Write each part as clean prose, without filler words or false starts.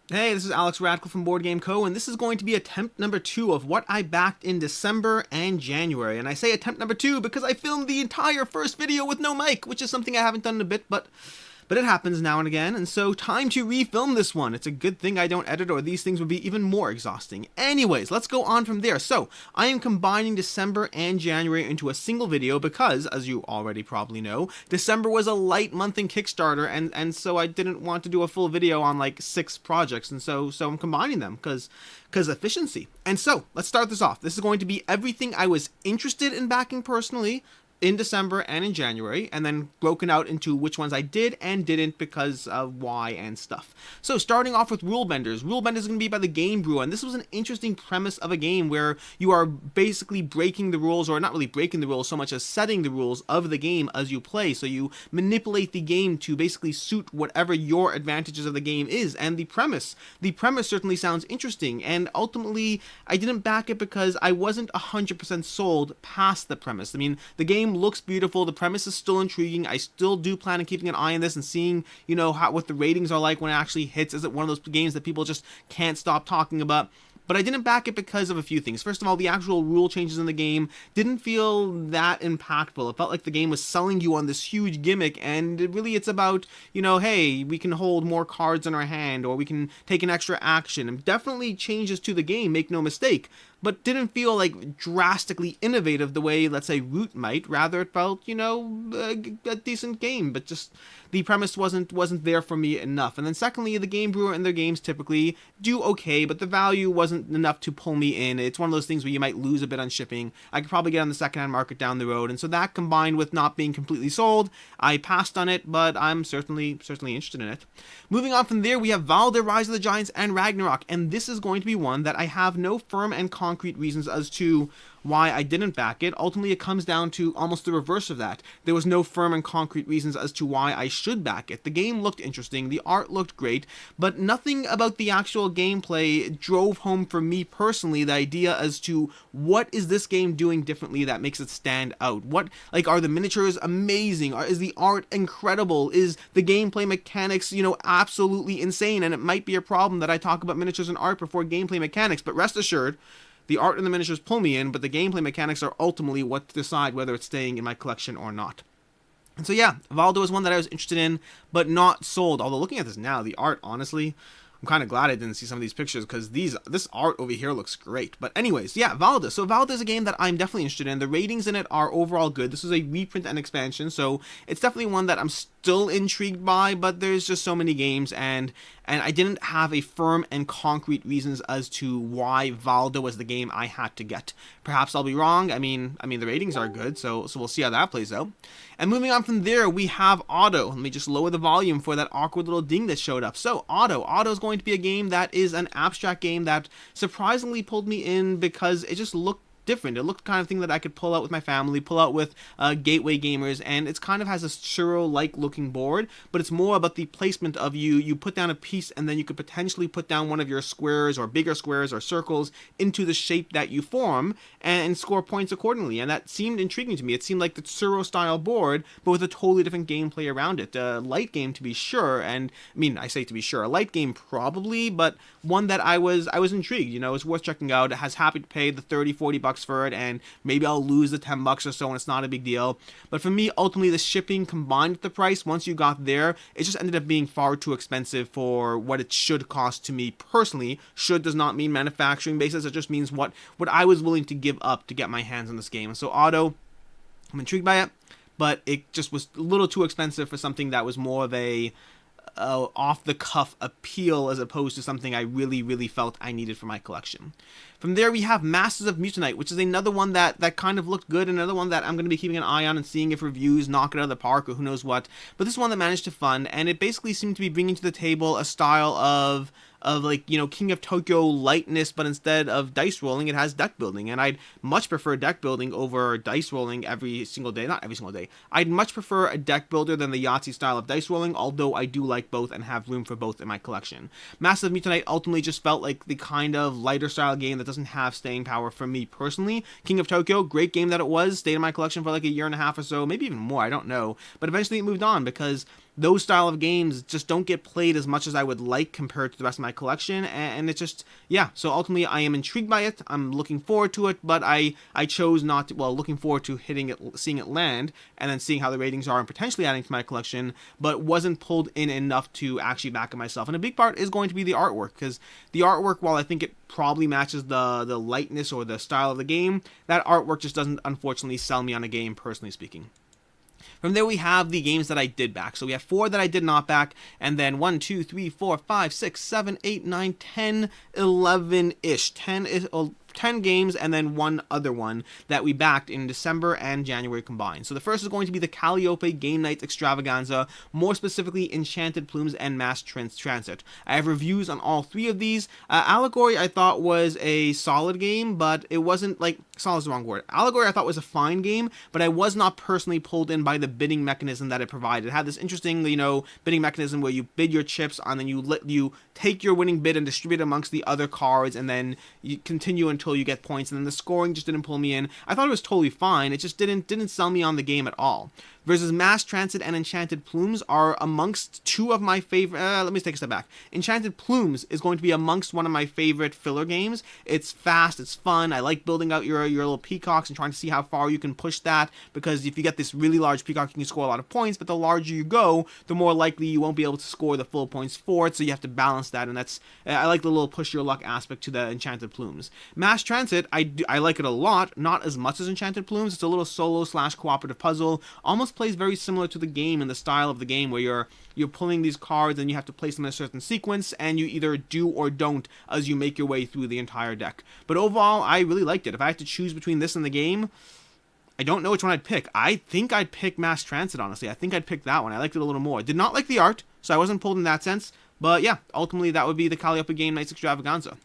Hey, this is Alex Radical from Board Game Co., and this is going to be attempt number 2 of what I backed in December and January. And I say attempt number 2 because I filmed the entire first video with no mic, which is something I haven't done in a bit, but it happens now and again, and so time to refilm this one. It's a good thing I don't edit, or these things would be even more exhausting. Anyways, let's go on from there. So, I am combining December and January into a single video because, as you already probably know, December was a light month in Kickstarter, and so I didn't want to do a full video on like 6 projects, and so I'm combining them because efficiency. And so, let's start this off. This is going to be everything I was interested in backing personally in December and in January, and then broken out into which ones I did and didn't because of why and stuff. So starting off with Rulebenders. Rulebenders is going to be by the Game Brew, and this was an interesting premise of a game where you are basically breaking the rules, or not really breaking the rules so much as setting the rules of the game as you play. So you manipulate the game to basically suit whatever your advantages of the game is. And the premise certainly sounds interesting, and ultimately I didn't back it because I wasn't 100% sold past the premise. I mean, the game looks beautiful, the premise is still intriguing. I still do plan on keeping an eye on this and seeing, what the ratings are like when it actually hits. Is it one of those games that people just can't stop talking about? But I didn't back it because of a few things. First of all, the actual rule changes in the game didn't feel that impactful. It felt like the game was selling you on this huge gimmick, and it's about, hey, we can hold more cards in our hand, or we can take an extra action. And definitely changes to the game, make no mistake, but didn't feel like drastically innovative the way, let's say, Root might. Rather, it felt, a decent game, but just the premise wasn't there for me enough. And then secondly, the game brewer and their games typically do okay, but the value wasn't enough to pull me in. It's one of those things where you might lose a bit on shipping. I could probably get on the secondhand market down the road, and so that combined with not being completely sold, I passed on it, but I'm certainly interested in it. Moving on from there, we have Valda, Rise of the Giants, and Ragnarok, and this is going to be one that I have no firm and concrete reasons as to why I didn't back it. Ultimately, it comes down to almost the reverse of that. There was no firm and concrete reasons as to why I should back it. The game looked interesting, the art looked great, but nothing about the actual gameplay drove home for me personally the idea as to what is this game doing differently that makes it stand out. What, like, are the miniatures amazing? Is the art incredible? Is the gameplay mechanics, absolutely insane? And it might be a problem that I talk about miniatures and art before gameplay mechanics, but rest assured, the art and the miniatures pull me in, but the gameplay mechanics are ultimately what decide whether it's staying in my collection or not. And so yeah, Valdo is one that I was interested in, but not sold. Although looking at this now, the art, honestly, I'm kind of glad I didn't see some of these pictures because this art over here looks great. But anyways, yeah, Valda. So Valda is a game that I'm definitely interested in. The ratings in it are overall good. This is a reprint and expansion, so it's definitely one that I'm still intrigued by, but there's just so many games, and I didn't have a firm and concrete reasons as to why Valda was the game I had to get. Perhaps I'll be wrong. I mean the ratings are good, so we'll see how that plays out. And moving on from there, we have OTTO. Let me just lower the volume for that awkward little ding that showed up. So OTTO is going to be a game that is an abstract game that surprisingly pulled me in because it just looked different. It looked the kind of thing that I could pull out with my family, pull out with gateway gamers, and it's kind of has a churro-like looking board, but it's more about the placement of you put down a piece and then you could potentially put down one of your squares or bigger squares or circles into the shape that you form and score points accordingly. And that seemed intriguing to me. It seemed like the churro style board, but with a totally different gameplay around it. A light game to be sure, and I say to be sure, a light game probably, but one that I was intrigued. It's worth checking out. It has happy to pay the $30-40 for it, and maybe I'll lose the $10 or so, and it's not a big deal. But for me, ultimately, the shipping combined with the price, once you got there, it just ended up being far too expensive for what it should cost to me personally. Should does not mean manufacturing basis. It just means what I was willing to give up to get my hands on this game. And so OTTO, I'm intrigued by it, but it just was a little too expensive for something that was more of a off-the-cuff appeal as opposed to something I really felt I needed for my collection. From there, we have Masters of Mutanite, which is another one that kind of looked good, another one that I'm going to be keeping an eye on and seeing if reviews knock it out of the park or who knows what. But this one that managed to fund, and it basically seemed to be bringing to the table a style of like, King of Tokyo lightness, but instead of dice rolling, it has deck building. And I'd much prefer deck building over dice rolling every single day. Not every single day. I'd much prefer a deck builder than the Yahtzee style of dice rolling, although I do like both and have room for both in my collection. Masters of Mutanite ultimately just felt like the kind of lighter style game that doesn't have staying power for me personally. King of Tokyo, great game that it was, stayed in my collection for like a year and a half or so, maybe even more, I don't know. But eventually it moved on because those style of games just don't get played as much as I would like compared to the rest of my collection, and it's just, yeah, so ultimately I am intrigued by it, I'm looking forward to it, but I chose not to, well, looking forward to seeing it land, and then seeing how the ratings are and potentially adding to my collection, but wasn't pulled in enough to actually back it myself. And a big part is going to be the artwork, because the artwork, while I think it probably matches the lightness or the style of the game, that artwork just doesn't unfortunately sell me on a game, personally speaking. From there, we have the games that I did back. So we have 4 that I did not back, and then 1, 2, 3, 4, 5, 6, 7, 8, 9, 10, 11-ish. 10 games, and then one other one that we backed in December and January combined. So the first is going to be the Calliope Game Nights Extravaganza, more specifically Enchanted Plumes and Mass Transit. I have reviews on all 3 of these. Allegory I thought was a solid game, but it wasn't, like, solid is the wrong word. Allegory I thought was a fine game, but I was not personally pulled in by the bidding mechanism that it provided. It had this interesting, bidding mechanism where you bid your chips and then you take your winning bid and distribute it amongst the other cards, and then you continue until you get points, and then the scoring just didn't pull me in. I thought it was totally fine, it just didn't sell me on the game at all. Versus Mass Transit and Enchanted Plumes are amongst 2 of my favorite, let me take a step back. Enchanted Plumes is going to be amongst one of my favorite filler games. It's fast, it's fun, I like building out your little peacocks and trying to see how far you can push that, because if you get this really large peacock, you can score a lot of points, but the larger you go, the more likely you won't be able to score the full points for it, so you have to balance that, and I like the little push your luck aspect to the Enchanted Plumes. Mass Transit, I like it a lot, not as much as Enchanted Plumes. It's a little solo/cooperative puzzle, almost plays very similar to the game in the style of the game, where you're pulling these cards and you have to place them in a certain sequence, and you either do or don't as you make your way through the entire deck. But overall, I really liked it. If I had to choose between this and the game, I don't know which one I'd pick. I think I'd pick Mass Transit, honestly. I think I'd pick that one. I liked it a little more. Did not like the art, so I wasn't pulled in that sense, but yeah, ultimately that would be the Calliope Game Nights Extravaganza.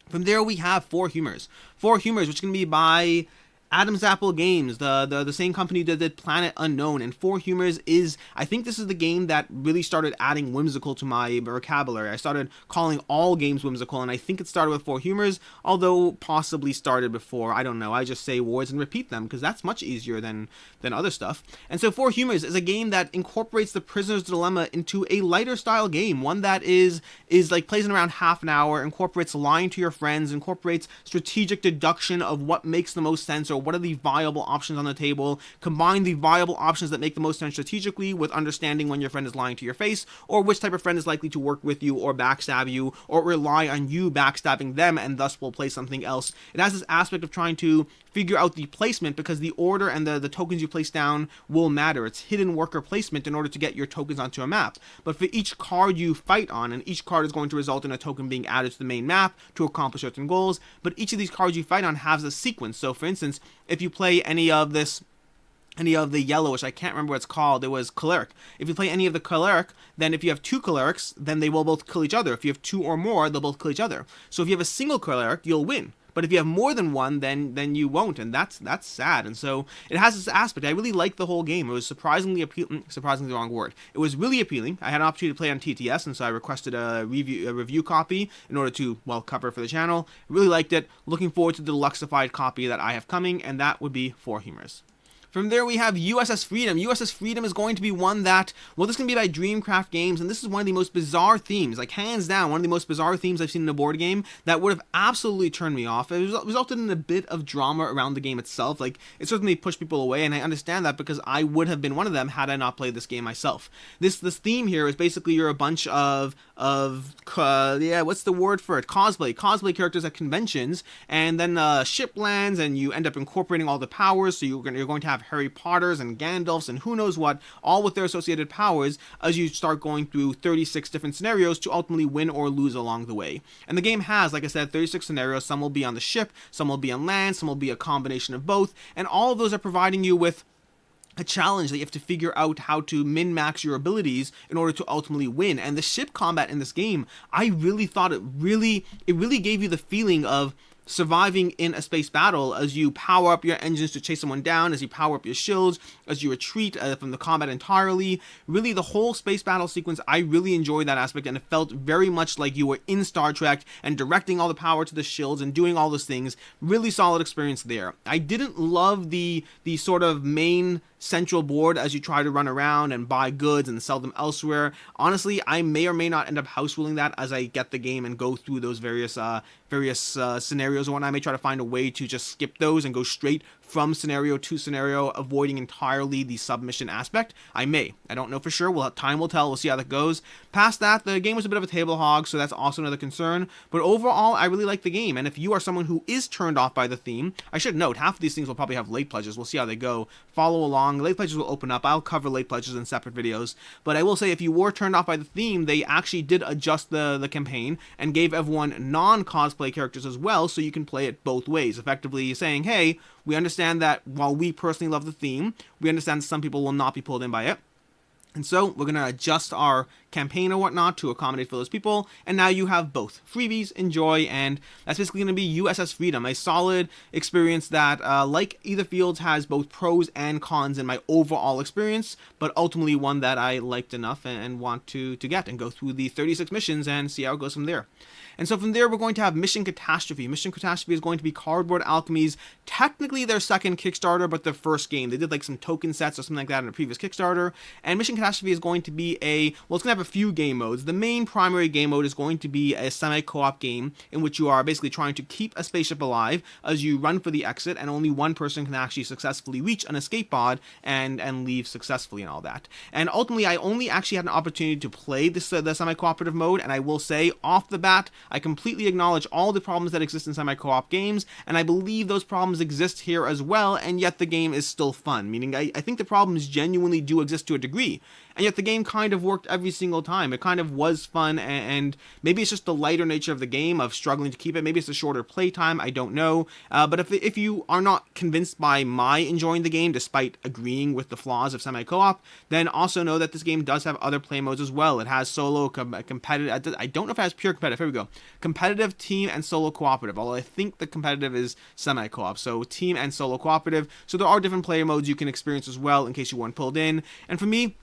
From there, we have 4 Humours. 4 Humours, which is going to be by Adam's Apple Games, the same company that did Planet Unknown, and 4 Humours is, I think this is the game that really started adding whimsical to my vocabulary. I started calling all games whimsical, and I think it started with 4 Humours, although possibly started before, I don't know. I just say words and repeat them, because that's much easier than other stuff. And so 4 Humours is a game that incorporates the Prisoner's Dilemma into a lighter style game, one that is like plays in around half an hour, incorporates lying to your friends, incorporates strategic deduction of what makes the most sense, or what are the viable options on the table, combine the viable options that make the most sense strategically with understanding when your friend is lying to your face, or which type of friend is likely to work with you or backstab you, or rely on you backstabbing them and thus will play something else. It has this aspect of trying to figure out the placement, because the order and the tokens you place down will matter. It's hidden worker placement in order to get your tokens onto a map. But for each card you fight on, and each card is going to result in a token being added to the main map to accomplish certain goals, but each of these cards you fight on has a sequence. So for instance, if you play any of the yellow, which I can't remember what it's called, it was Choleric. If you play any of the Choleric, then if you have 2 Cholerics, then they will both kill each other. If you have 2 or more, they'll both kill each other. So if you have a single Choleric, you'll win. But if you have more than one, then you won't, and that's sad. And so it has this aspect. I really liked the whole game. It was surprisingly appealing. Surprisingly, the wrong word. It was really appealing. I had an opportunity to play on TTS, and so I requested a review copy in order to, well, cover it for the channel. Really liked it. Looking forward to the deluxeified copy that I have coming, and that would be 4 Humours. From there, we have USS Freedom. USS Freedom is going to be one that, well, this is going to be by Dreamcraft Games, and this is one of the most bizarre themes, like hands down, one of the most bizarre themes I've seen in a board game that would have absolutely turned me off. It resulted in a bit of drama around the game itself. Like, it certainly pushed people away, and I understand that because I would have been one of them had I not played this game myself. This theme here is basically you're a bunch of what's the word for it? Cosplay characters at conventions, and then ship lands, and you end up incorporating all the powers, so you're going to have Harry Potters and Gandalfs and who knows what, all with their associated powers, as you start going through 36 different scenarios to ultimately win or lose along the way. And the game has, like I said, 36 scenarios. Some will be on the ship, some will be on land, some will be a combination of both, and all of those are providing you with a challenge that you have to figure out how to min-max your abilities in order to ultimately win. And the ship combat in this game, I really thought it really gave you the feeling of surviving in a space battle as you power up your engines to chase someone down, as you power up your shields, as you retreat from the combat entirely. Really, the whole space battle sequence, I really enjoyed that aspect, and it felt very much like you were in Star Trek and directing all the power to the shields and doing all those things. Really solid experience there. I didn't love the sort of main central board as you try to run around and buy goods and sell them elsewhere. Honestly, I may or may not end up house ruling that as I get the game and go through those various scenarios and whatnot. I may try to find a way to just skip those and go straight from scenario to scenario, avoiding entirely the submission aspect. I don't know for sure. Time will tell. We'll see how that goes. Past that, the game was a bit of a table hog, so that's also another concern. But overall, I really like the game. And if you are someone who is turned off by the theme, I should note, half of these things will probably have late pledges. We'll see how they go. Follow along. Late pledges will open up. I'll cover late pledges in separate videos. But I will say, if you were turned off by the theme, they actually did adjust the campaign and gave everyone non-cosplay characters as well, so you can play it both ways, effectively saying, hey, we understand that while we personally love the theme, we understand some people will not be pulled in by it. And so we're going to adjust our campaign or whatnot to accommodate for those people. And now you have both freebies, enjoy, and that's basically going to be USS Freedom, a solid experience that, like Either Fields, has both pros and cons in my overall experience, but ultimately one that I liked enough and want to get and go through the 36 missions and see how it goes from there. And so from there, we're going to have Mission Catastrophe. Mission Catastrophe is going to be Cardboard Alchemy's, technically their second Kickstarter, but their first game. They did like some token sets or something like that in a previous Kickstarter. And Mission Catastrophe is going to be it's going to have a few game modes. The main primary game mode is going to be a semi-co-op game in which you are basically trying to keep a spaceship alive as you run for the exit, and only one person can actually successfully reach an escape pod and leave successfully and all that. And ultimately, I only actually had an opportunity to play the semi-cooperative mode, and I will say, off the bat, I completely acknowledge all the problems that exist in semi-co-op games, and I believe those problems exist here as well, and yet the game is still fun. Meaning, I think the problems genuinely do exist to a degree, and yet the game kind of worked every single time. It kind of was fun, and maybe it's just the lighter nature of the game, of struggling to keep it. Maybe it's a shorter playtime, I don't know. But if you are not convinced by my enjoying the game, despite agreeing with the flaws of semi-co-op, then also know that this game does have other play modes as well. It has solo, competitive, I don't know if it has pure competitive, here we go. Competitive, team, and solo cooperative, although I think the competitive is semi-co-op, so team and solo cooperative. So there are different player modes you can experience as well in case you weren't pulled in. And for me,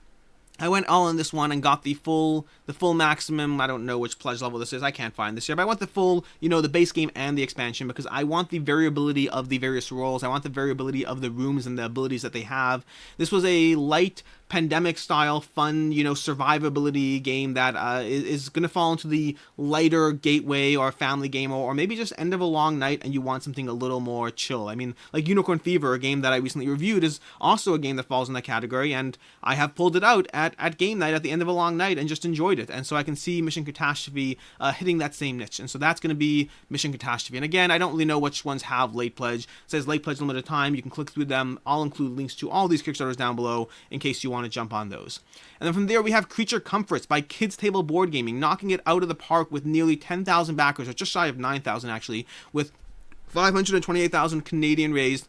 I went all in this one and got the full maximum. I don't know which pledge level this is. I can't find this here, but I want the full, the base game and the expansion, because I want the variability of the various roles. I want the variability of the rooms and the abilities that they have. This was a light pandemic style fun, survivability game that is going to fall into the lighter gateway or family game, or maybe just end of a long night and you want something a little more chill. I mean, like Unicorn Fever, a game that I recently reviewed, is also a game that falls in that category, and I have pulled it out at game night at the end of a long night and just enjoyed it. And so I can see Mission Catastrophe hitting that same niche, and so that's going to be Mission Catastrophe. And again, I don't really know which ones have late pledge. It says late pledge limited time. You can click through them. I'll include links to all these Kickstarters down below in case you want to jump on those. And then from there, we have Creature Comforts by Kids Table Board Gaming, knocking it out of the park with nearly 10,000 backers, or just shy of 9,000 actually, with 528,000 Canadian raised.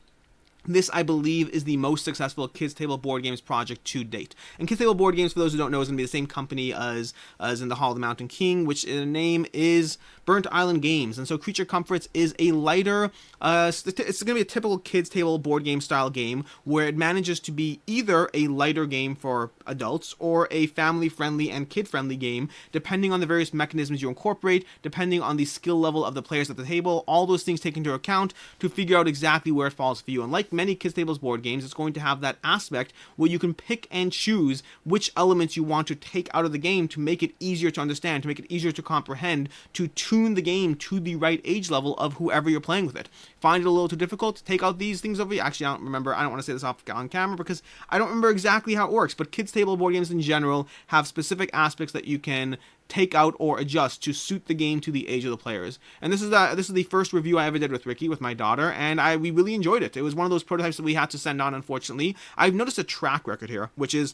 This, I believe, is the most successful Kids Table Board Games project to date. And Kids Table Board Games, for those who don't know, is going to be the same company as in the Hall of the Mountain King, which the name is Burnt Island Games. And so Creature Comforts is a lighter, it's going to be a typical Kids Table Board Game style game, where it manages to be either a lighter game for adults or a family-friendly and kid-friendly game, depending on the various mechanisms you incorporate, depending on the skill level of the players at the table. All those things take into account to figure out exactly where it falls for you. And like many Kids Tables board games, it's going to have that aspect where you can pick and choose which elements you want to take out of the game to make it easier to understand, to make it easier to comprehend, to tune the game to the right age level of whoever you're playing with it. Find it a little too difficult, take out these things over here. Actually, I don't want to say this off on camera because I don't remember exactly how it works, but Kids Table board games in general have specific aspects that you can take out or adjust to suit the game to the age of the players. And this is the first review I ever did with Ricky, with my daughter, and we really enjoyed it. It was one of those prototypes that we had to send on, unfortunately. I've noticed a track record here, which is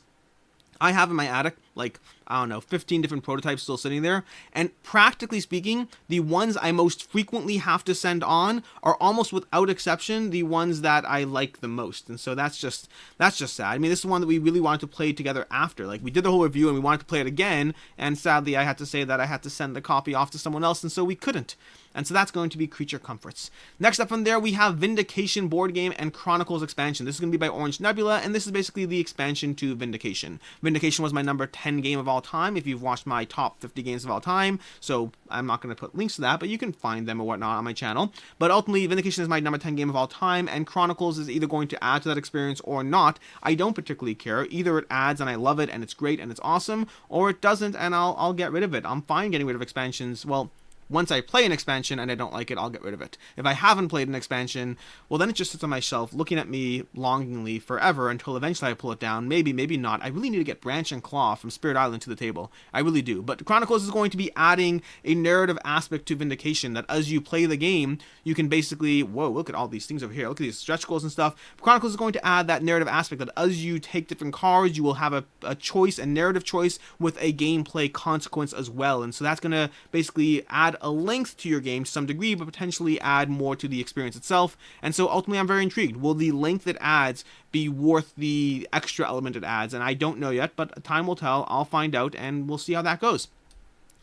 I have in my attic, 15 different prototypes still sitting there, and practically speaking, the ones I most frequently have to send on are almost without exception the ones that I like the most. And so that's just sad. I mean, this is one that we really wanted to play together after. Like, we did the whole review and we wanted to play it again, and sadly I had to say that I had to send the copy off to someone else, and so we couldn't. And so that's going to be Creature Comforts. Next up from there, we have Vindication board game and Chronicles expansion. This is going to be by Orange Nebula, and this is basically the expansion to Vindication. Vindication was my number 10 game of all time if you've watched my top 50 games of all time, so I'm not going to put links to that, but you can find them or whatnot on my channel. But ultimately, Vindication is my number 10 game of all time, and Chronicles is either going to add to that experience or not. I don't particularly care. Either it adds and I love it and it's great and it's awesome, or it doesn't and I'll get rid of it. I'm fine getting rid of expansions. Well, once I play an expansion and I don't like it, I'll get rid of it. If I haven't played an expansion, well, then it just sits on my shelf looking at me longingly forever until eventually I pull it down. Maybe, maybe not. I really need to get Branch and Claw from Spirit Island to the table. I really do. But Chronicles is going to be adding a narrative aspect to Vindication that as you play the game, you can basically, whoa, look at all these things over here. Look at these stretch goals and stuff. Chronicles is going to add that narrative aspect that as you take different cards, you will have a choice, a narrative choice with a gameplay consequence as well. And so that's going to basically add a length to your game to some degree, but potentially add more to the experience itself. And so ultimately, I'm very intrigued. Will the length it adds be worth the extra element it adds? And I don't know yet, but time will tell. I'll find out, and we'll see how that goes.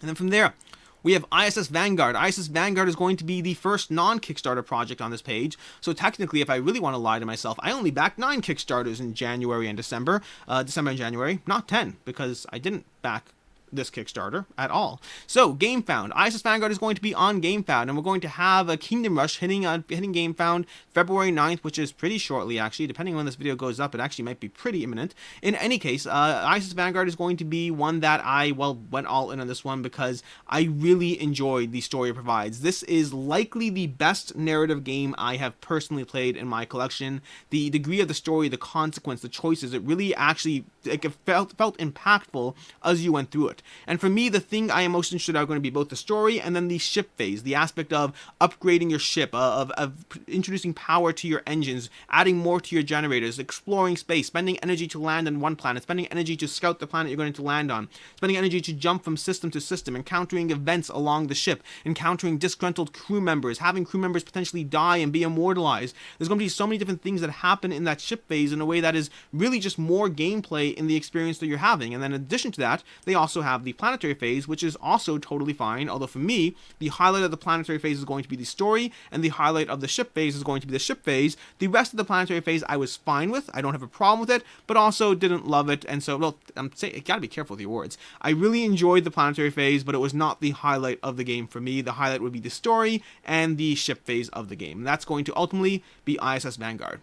And then from there, we have ISS Vanguard. ISS Vanguard is going to be the first non-Kickstarter project on this page. So technically, if I really want to lie to myself, I only backed 9 Kickstarters in January and December. December and January, not 10, because I didn't back this Kickstarter at all. So GameFound, ISS Vanguard is going to be on GameFound, and we're going to have a Kingdom Rush hitting GameFound February 9th, which is pretty shortly actually. Depending on when this video goes up, it actually might be pretty imminent. In any case, ISS Vanguard is going to be one that I went all in on this one because I really enjoyed the story it provides. This is likely the best narrative game I have personally played in my collection. The degree of the story, the consequence, the choices, it really actually it felt impactful as you went through it. And for me, the thing I am most interested in are going to be both the story and then the ship phase, the aspect of upgrading your ship, of introducing power to your engines, adding more to your generators, exploring space, spending energy to land on one planet, spending energy to scout the planet you're going to land on, spending energy to jump from system to system, encountering events along the ship, encountering disgruntled crew members, having crew members potentially die and be immortalized. There's going to be so many different things that happen in that ship phase in a way that is really just more gameplay in the experience that you're having. And then in addition to that, they also have the planetary phase, which is also totally fine, although for me, the highlight of the planetary phase is going to be the story, and the highlight of the ship phase is going to be the ship phase. The rest of the planetary phase I was fine with, I don't have a problem with it, but also didn't love it, and so, well, I'm saying, you gotta be careful with your words. I really enjoyed the planetary phase, but it was not the highlight of the game for me. The highlight would be the story and the ship phase of the game. And that's going to ultimately be ISS Vanguard.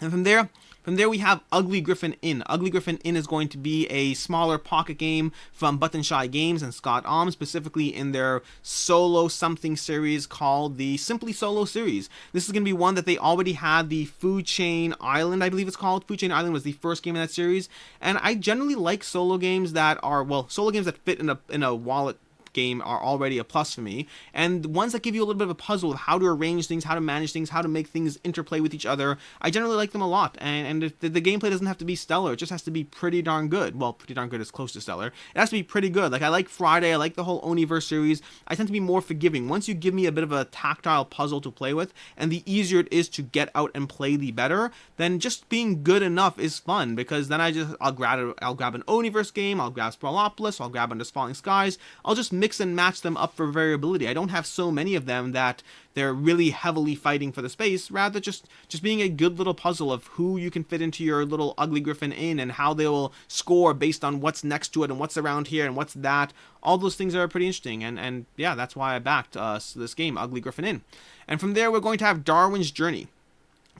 And from there we have Ugly Gryphon Inn. Ugly Gryphon Inn is going to be a smaller pocket game from Button Shy Games and Scott Alm, specifically in their solo something series called the Simply Solo series. This is going to be one that they already had, the Food Chain Island, I believe it's called. Food Chain Island was the first game in that series, and I generally like solo games that are, well, solo games that fit in a wallet game are already a plus for me, and ones that give you a little bit of a puzzle of how to arrange things, how to manage things, how to make things interplay with each other, I generally like them a lot. And the gameplay doesn't have to be stellar, it just has to be pretty darn good. Well, pretty darn good is close to stellar. It has to be pretty good. Like, I like Friday, I like the whole Oniverse series. I tend to be more forgiving. Once you give me a bit of a tactile puzzle to play with, and the easier it is to get out and play, the better, then just being good enough is fun, because then I'll grab an Oniverse game, I'll grab Sprawlopolis, I'll grab Under Falling Skies, I'll just mix and match them up for variability. I don't have so many of them that they're really heavily fighting for the space, rather just being a good little puzzle of who you can fit into your little Ugly Gryphon Inn and how they will score based on what's next to it and what's around here and what's that. All those things are pretty interesting, and yeah, that's why I backed this game, Ugly Gryphon Inn. And from there, we're going to have Darwin's Journey.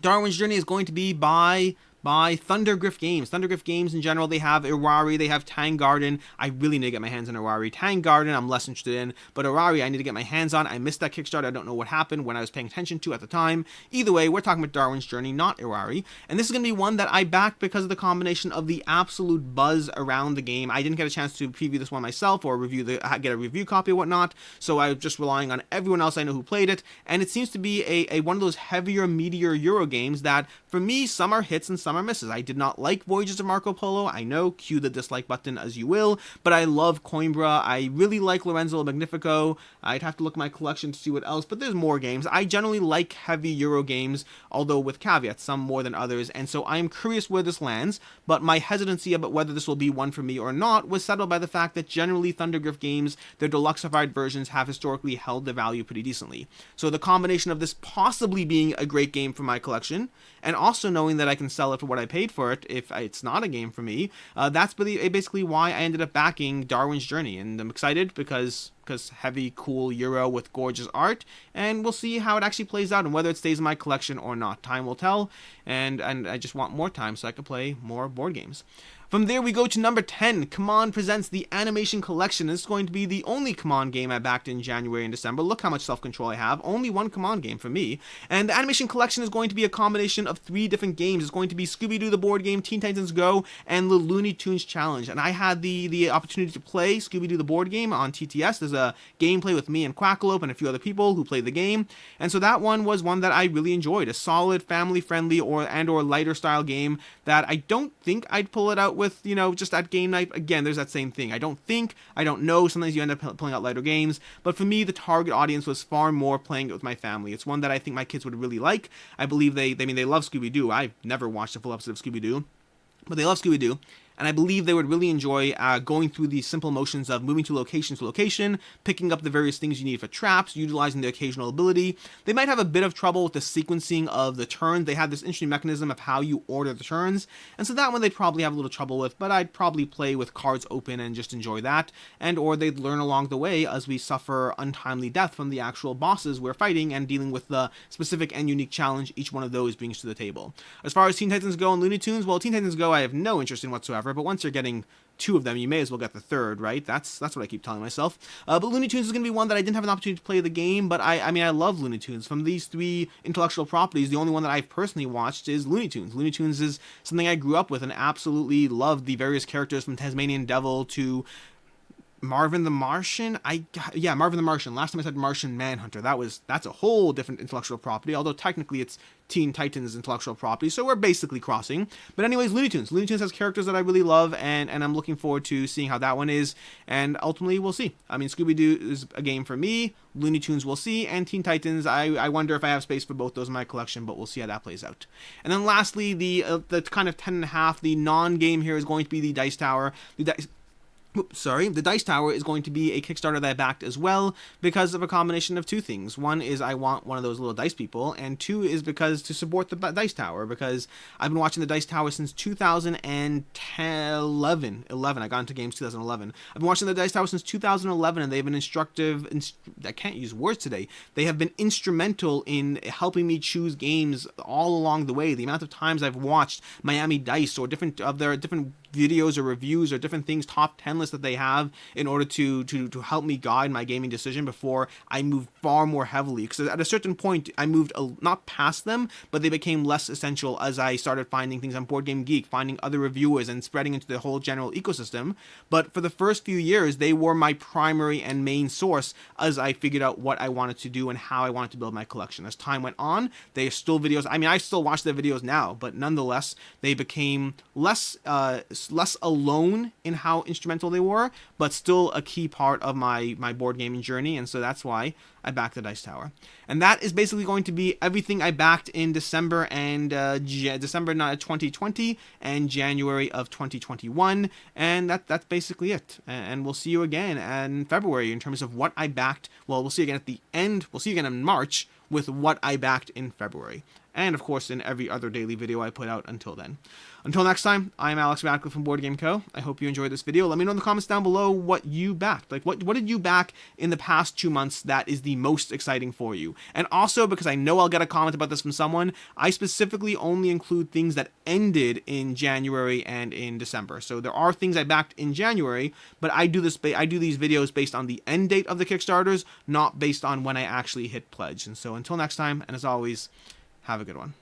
Darwin's Journey is going to be by Thundergriff Games. Thundergriff Games in general, they have Irari, they have Tang Garden. I really need to get my hands on Irari. Tang Garden, I'm less interested in, but Irari, I need to get my hands on. I missed that Kickstarter. I don't know what happened when I was paying attention to at the time. Either way, we're talking about Darwin's Journey, not Irari. And this is going to be one that I backed because of the combination of the absolute buzz around the game. I didn't get a chance to preview this one myself or get a review copy or whatnot, so I was just relying on everyone else I know who played it. And it seems to be a one of those heavier, meatier Euro games that, for me, some are hits and some are misses. I did not like Voyages of Marco Polo. I know, cue the dislike button as you will, but I love Coimbra. I really like Lorenzo Magnifico. I'd have to look at my collection to see what else, but there's more games. I generally like heavy Euro games, although with caveats, some more than others, and so I'm curious where this lands, but my hesitancy about whether this will be one for me or not was settled by the fact that generally Thundergriff games, their deluxeified versions, have historically held their value pretty decently. So the combination of this possibly being a great game for my collection, and also knowing that I can sell it for for what I paid for it if it's not a game for me. That's basically why I ended up backing Darwin's Journey, and I'm excited because heavy, cool Euro with gorgeous art, and we'll see how it actually plays out and whether it stays in my collection or not. Time will tell, and I just want more time so I can play more board games. From there, we go to number 10. CMON presents the Animation Collection. This is going to be the only CMON game I backed in January and December. Look how much self-control I have. Only one CMON game for me. And the Animation Collection is going to be a combination of 3 different games. It's going to be Scooby-Doo the board game, Teen Titans Go, and the Looney Tunes Challenge. And I had the opportunity to play Scooby-Doo the board game on TTS. There's a gameplay with me and Quackalope and a few other people who played the game. And so that one was one that I really enjoyed. A solid, family-friendly or lighter style game that I don't think I'd pull it out with, just at game night. Again, there's that same thing. I don't know. Sometimes you end up pulling out lighter games. But for me, the target audience was far more playing it with my family. It's one that I think my kids would really like. I believe they love Scooby-Doo. I've never watched a full episode of Scooby-Doo, but they love Scooby-Doo. And I believe they would really enjoy going through the simple motions of moving to location, picking up the various things you need for traps, utilizing the occasional ability. They might have a bit of trouble with the sequencing of the turns. They have this interesting mechanism of how you order the turns, and so that one they'd probably have a little trouble with, but I'd probably play with cards open and just enjoy that, or they'd learn along the way as we suffer untimely death from the actual bosses we're fighting and dealing with the specific and unique challenge each one of those brings to the table. As far as Teen Titans Go and Looney Tunes, well, Teen Titans Go I have no interest in whatsoever, but once you're getting 2 of them, you may as well get the third, right? That's what I keep telling myself. But Looney Tunes is going to be one that I didn't have an opportunity to play the game, but I love Looney Tunes. From these 3 intellectual properties, the only one that I've personally watched is Looney Tunes. Looney Tunes is something I grew up with and absolutely loved the various characters from Tasmanian Devil to Marvin the Martian. Marvin the Martian. Last time I said Martian Manhunter. That's a whole different intellectual property, although technically it's Teen Titans intellectual property, so we're basically crossing. But anyways, Looney Tunes. Looney Tunes has characters that I really love, and I'm looking forward to seeing how that one is, and ultimately we'll see. I mean, Scooby-Doo is a game for me, Looney Tunes we'll see, and Teen Titans, I wonder if I have space for both those in my collection, but we'll see how that plays out. And then lastly, the kind of 10.5, the non-game here is going to be the Dice Tower. The Dice Tower is going to be a Kickstarter that I backed as well because of a combination of 2 things. One is I want one of those little dice people, and 2 is because to support the Dice Tower, because I've been watching the Dice Tower since 2011. I got into games 2011. I've been watching the Dice Tower since 2011, and they've been I can't use words today. They have been instrumental in helping me choose games all along the way. The amount of times I've watched Miami Dice or different videos or reviews or different things, top 10 lists that they have in order to help me guide my gaming decision before I move far more heavily. Because at a certain point, I moved not past them, but they became less essential as I started finding things on Board Game Geek, finding other reviewers and spreading into the whole general ecosystem. But for the first few years, they were my primary and main source as I figured out what I wanted to do and how I wanted to build my collection. As time went on, they are still videos. I mean, I still watch their videos now, but nonetheless, they became less alone in how instrumental they were, but still a key part of my board gaming journey, and so that's why I backed the Dice Tower. And that is basically going to be everything I backed in December and December 2020 and January of 2021, and that's basically it. And we'll see you again in February in terms of what I backed. Well, we'll see you again at the end. We'll see you again in March with what I backed in February. And, of course, in every other daily video I put out until then. Until next time, I'm Alex Radcliffe from Board Game Co. I hope you enjoyed this video. Let me know in the comments down below what you backed. Like, what did you back in the past 2 months that is the most exciting for you? And also, because I know I'll get a comment about this from someone, I specifically only include things that ended in January and in December. So there are things I backed in January, but I do these videos based on the end date of the Kickstarters, not based on when I actually hit pledge. And so until next time, and as always, have a good one.